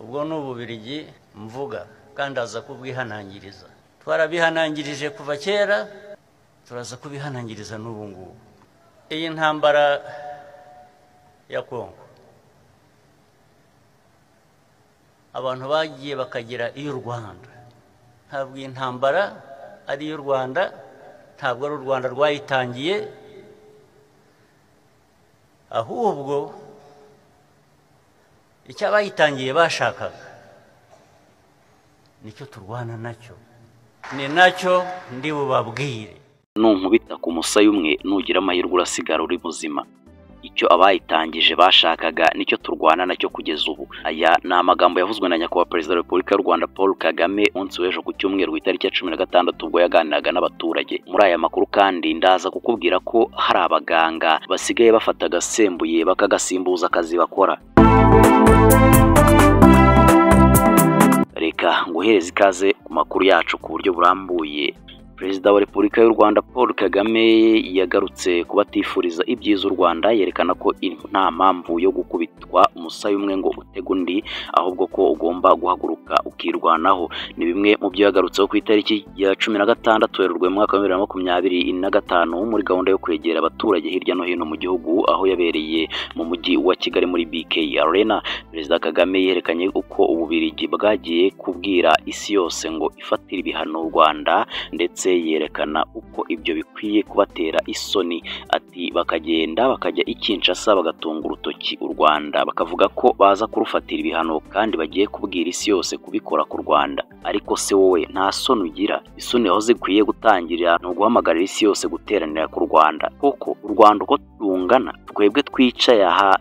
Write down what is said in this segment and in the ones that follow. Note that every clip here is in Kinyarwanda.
ubwo n'Ububiligi mvuga kandi aza kubwihanangiriza. Twarabihanangirije kuva kera, turaza kubihanangiriza n'ubu ngubu. Iyi ntambara ya Kongo, abantu bagiye bakagira iy'u Rwanda. Ntabwo iyi ntambara ari iy'u Rwanda, ntabwo ari u Rwanda rwayitangiye, ahubwo icyo abayitangiye bashakaga nicyo turwana nacyo, ni nacyo ndi bubabwire. Nunkubita ku musaya umwe nugira amahirwe urasigara uri muzima. Icyo abayitangije bashakaga nicyo turwana nacyo kugeza ubu. Aya ni amagambo yavuzwe na nyakubahwa Perezida wa Repubulika y'u Rwanda Paul Kagame umunsi w'ejo ku cyumweru ku itariki ya 16 ubwo yaganiraga n'abaturage. Muri aya makuru kandi ndaza kukubwira ko hari abaganga basigaye bafata agasembuye bakagasimbuza akazi bakora. Reka nguhereze ikaze ku makuru yacu ku buryo burambuye. Perezida wa Repubulika y'u Rwanda Paul Kagame yagarutse kubatifuriza ibyiza u Rwanda, yerekana ko nta mpamvu yo gukubitwa umusaya umwe ngo utege undi, ahubwo ko ugomba guhaguruka ukirwanaho. Ni bimwe mu byo yagarutseho ku itariki ya 16 Werurwe mu mwaka wa 2025 muri gahunda yo kwegera abaturage hirya no hino mu gihugu, aho yabereye mu mujyi wa Kigali muri BK Arena. Perezida Kagame yerekanye uko Ububiligi bwagiye kubwira isi yose ngo ifatire ibihano u Rwanda, ndetse yerekana uko ibyo bikwiye kubatera isoni. Ati bakagenda bakajya i Kinshasa bagatunga urutoki u Rwanda, bakavuga ko baza kurufatira ibihano kandi bagiye kubwira isi yose kubikora ku Rwanda. Ariko se wowe nta soni ugira? Isoni aho zikwiye gutangirira no guhamagarira isi yose guteranira ku Rwanda. Koko u Rwanda uko rungana, twebwe twicaye aha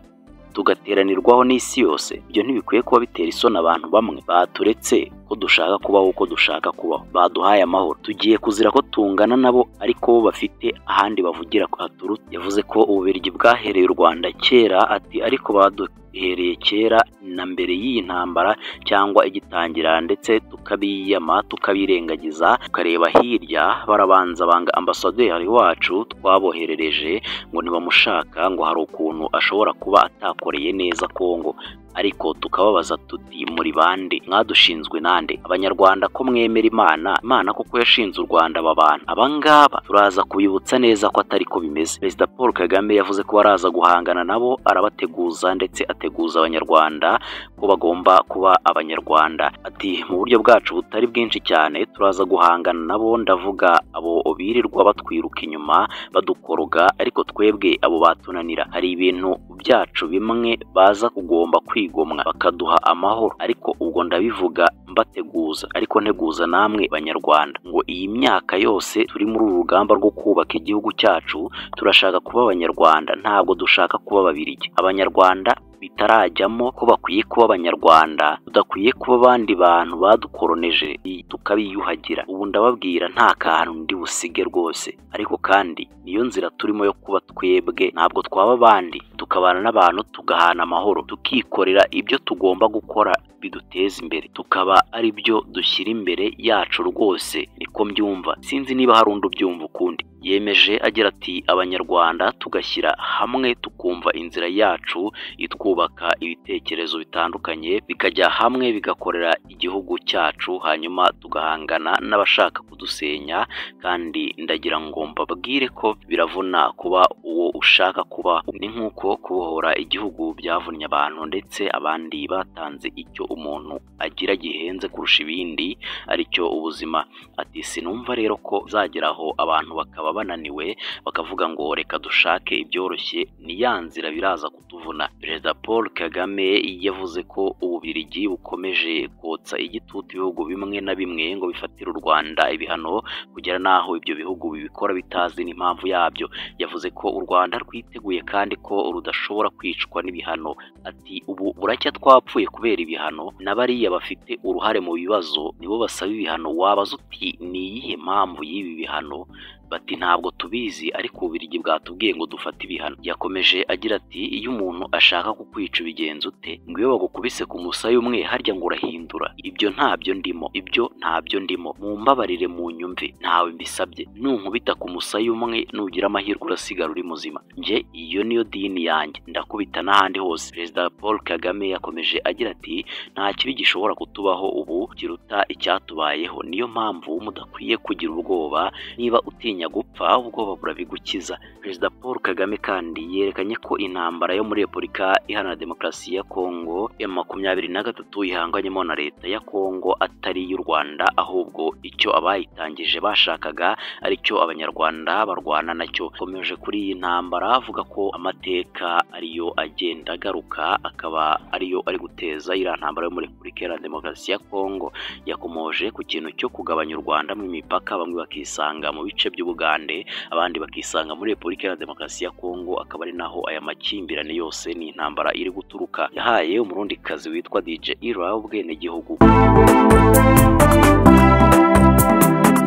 tugateranirwaho n'isi yose, ibyo ntibikwiye kuba bitera isoni abantu bamwe baturetse ko dushaka kubaho uko dushaka kubaho, baduhaye amahoro, tugiye kuzira ko tungana nabo ariko bo bafite ahandi bavugira ko haturutse. Yavuze ko Ububiligi bwahereye u Rwanda kera, ati ariko baduhereye kera na mbere y'iyi ntambara cyangwa igitangira, ndetse tukabiyama tukabirengagiza, tukareba hirya. Barabanza banga ambasaderi wacu twaboherereje ngo ntibamushaka, ngo hari ukuntu ashobora kuba atakoreye neza Kongo. Ariko tukababaza tuti muri bande? Mwadushinzwe nande? Abanyarwanda ko mwemera Imana kuko yashinze u Rwanda babana. Abangaba turaza kubibutsa neza ko atari ko bimeze. Perezida Paul Kagame yavuze ko baraza guhangana nabo, arabateguza ndetse ateguza abanyarwanda ko bagomba kuba abanyarwanda. Ati mu buryo bwacu butari bwinshi cyane turaza guhangana nabo, ndavuga abo birirwa batwiruka inyuma badukoroga, ariko twebwe abo batunanira. Hari ibintu byacu bimwe baza kugomba kwigomwa bakaduha amahoro, ariko ubwo ndabivuga mbateguza, ariko nteguza namwe banyarwanda ngo iyi myaka yose turi muri uru rugamba rwo kubaka igihugu cyacu turashaka kuba abanyarwanda, ntabwo dushaka kuba Ababiligi. Abanyarwanda bitarajyamo ko bakwiye kuba abanyarwanda, tudakwiye kuba abandi bantu badukoroneje tukabiyuhagira. Ubu ndababwira nta kantu ndi busige rwose, ariko kandi niyo nzira turimo yo kuba twebwe, ntabwo twaba abandi, tukabana n'abantu tugahana amahoro, tukikorera ibyo tugomba gukora biduteza imbere, tukaba ari byo dushyira imbere yacu rwose. Niko mbyumva, sinzi niba hari undi ubyumva ukundi. Yemeje agira ati abanyarwanda tugashyira hamwe tukumva inzira yacu itwubaka ibitekerezo bitandukanye, bikajya hamwe bigakorera igihugu cyacu, hanyuma tugahangana n'abashaka kudusenya. Kandi ndagira ngo mbabwire ko biravuna kuba uwo ushaka kuba, ni nk'uko kubohora igihugu byavunnye abantu, ndetse abandi batanze icyo umuntu agira gihenze kurusha ibindi, aricyo ubuzima. Ati sinumva rero ko zageraho abantu bakaba bananiwe bakavuga ngo reka dushake ibyoroshye, ni ya nzira biraza kutuvuna. Perezida Paul Kagame yavuze ko Ububiligi bukomeje kotsa igitutu ibihugu bimwe na bimwe ngo bifatire u Rwanda ibihano, kugera naho ibyo bihugu bibikora bitazi n'impamvu yabyo. Yavuze ko u Rwanda rwiteguye kandi ko rudashobora kwicwa n'ibihano. Ati ubu buracya twapfuye kubera ibihano, n'abariya bafite uruhare mu bibazo nibo basaba ibihano. Wabaza uti ni iyihe mpamvu y'ibi bihano? bati ntabwo tubizi ariko Ububiligi bwatubwiye ngo dufate ibihano. Yakomeje agira ati iyo umuntu ashaka kukwica ubigenza ute? Ngo iyo bagukubise ku musaya umwe harya ngo urahindura. Ibyo ntabyo ndimo, mumbabarire mu nyumve, ntawe mbisabye. Nunkubita ku musaya umwe nugira amahirwe urasigara uri muzima, nje iyo niyo dini yanjye, ndakubita n'ahandi hose. Perezida Paul Kagame yakomeje agira ati nta kibi gishobora kutubaho ubu kiruta icyatubayeho, niyo mpamvu mudakwiye kugira ubwoba, niba utinya gupfa ubwoba burabigukiza. Perezida Paul Kagame kandi yerekanye ko intambara yo muri Repubulika Iharanira Demokarasi ya Kongo M23 ihanganyemo na leta ya Kongo atari y'u Rwanda, ahubwo icyo abayitangije bashakaga ari cyo abanyarwanda barwana nacyo. Komeje kuri iyi ntambara avuga ko amateka ariyo agenda agaruka, akaba ariyo ari guteza iriya ntambara yo muri Repubulika Iharanira Demokarasi ya Kongo. Yakomoje ku kintu cyo kugabanya u Rwanda mu mipaka, bamwe bakisanga mu bice by'Ubugande abandi bakisanga muri Repubulika Iharanira Demokarasi ya Kongo, akaba ari naho aya makimbirane yose ni intambara iri guturuka. Yahaye umurundikazi witwa DJ Ira ubwenegihugu.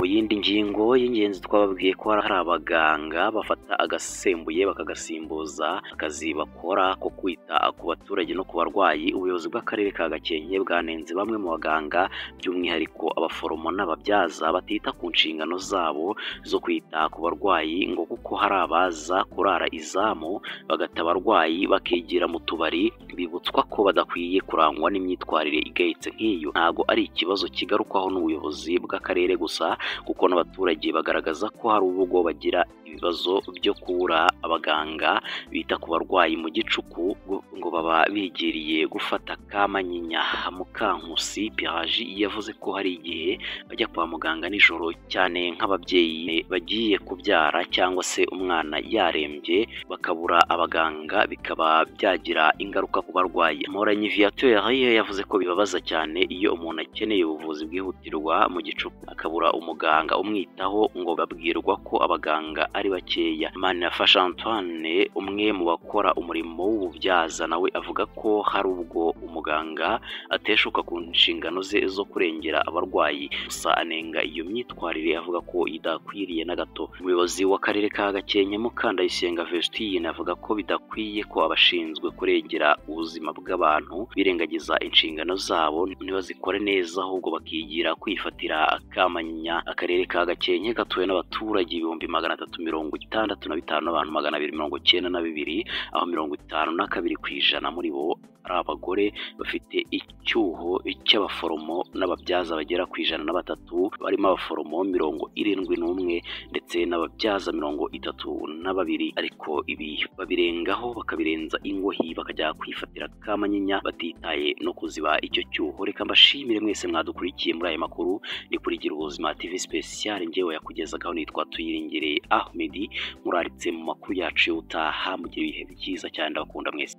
Yindi ngingo y'ingenzi twababwiye ko hari abaganga bafata agasembuye bakagasimbuza akazi bakora ko kwita ku baturage no ku barwayi. Ubuyobozi bw'akarere ka Gakenke bwanenze bamwe mu baganga by'umwihariko abaforomo n'ababyaza batita ku nshingano zabo zo kwita ku barwayi, ngo kuko hari abaza kurara izamu bagata abarwayi bakigira mu tubari. Bibutswa ko badakwiye kurangwa n'imyitwarire igayitse nk'iyo. Ntago ari ikibazo kigarukwaho n'ubuyobozi bw'akarere gusa, kuko n'abaturage bagaragaza ko hari ubwo bagira ibibazo byo kubura abaganga bita ku barwayi mu gicuku, ngo baba bigiriye gufata Kamanyinya. Mukankusi Piraji yavuze ko hari igihe bajya kwa muganga nijoro, cyane nk'ababyeyi bagiye kubyara cyangwa se umwana yarembye bakabura abaganga, bikaba byagira ingaruka ku barwayi. Mporanyi Viateur yavuze ko bibabaza cyane iyo umuntu akeneye ubuvuzi bwihutirwa mu gicuku akabura umuganga umwitaho, ngo babwirwa ko abaganga ari bakeya. Manirafasha Antoine umwe mu bakora umurimo w'ububyaza nawe avuga ko hari ubwo umuganga ateshuka ku nshingano ze zo kurengera abarwayi, gusa anenga iyo myitwarire avuga ko idakwiriye na gato. Umuyobozi w'akarere ka Gakenke Mukandayisenga Vestine avuga ko bidakwiye ko abashinzwe kurengera ubuzima bw'abantu birengagiza inshingano zabo ntibazikore neza, ahubwo bakigira kwifatira Kamanyinya. Akarere ka Gakenke gatuwe n'abaturage 365 n'abantu 292, aho 52% muri bo ari abagore bafite icyuho cy'abaforomo n'ababyaza bagera ku 103, barimo abaforomo 71 ndetse n'ababyaza 32. Ariko ibi babirengaho bakabirenza ingohi bakajya kwifatira Kamanyinya batitaye no kuziba icyo cyuho. Reka mbashimire mwese mwadukurikiye muri aya makuru. Ni kuri Gira Ubuzima TV Special, njyewe yakugezagaho nitwa Tuyiringire Ahmed. Muraritse mu makuru yacu y'utaha, mugire ibihe byiza cyane, ndabakunda mwese.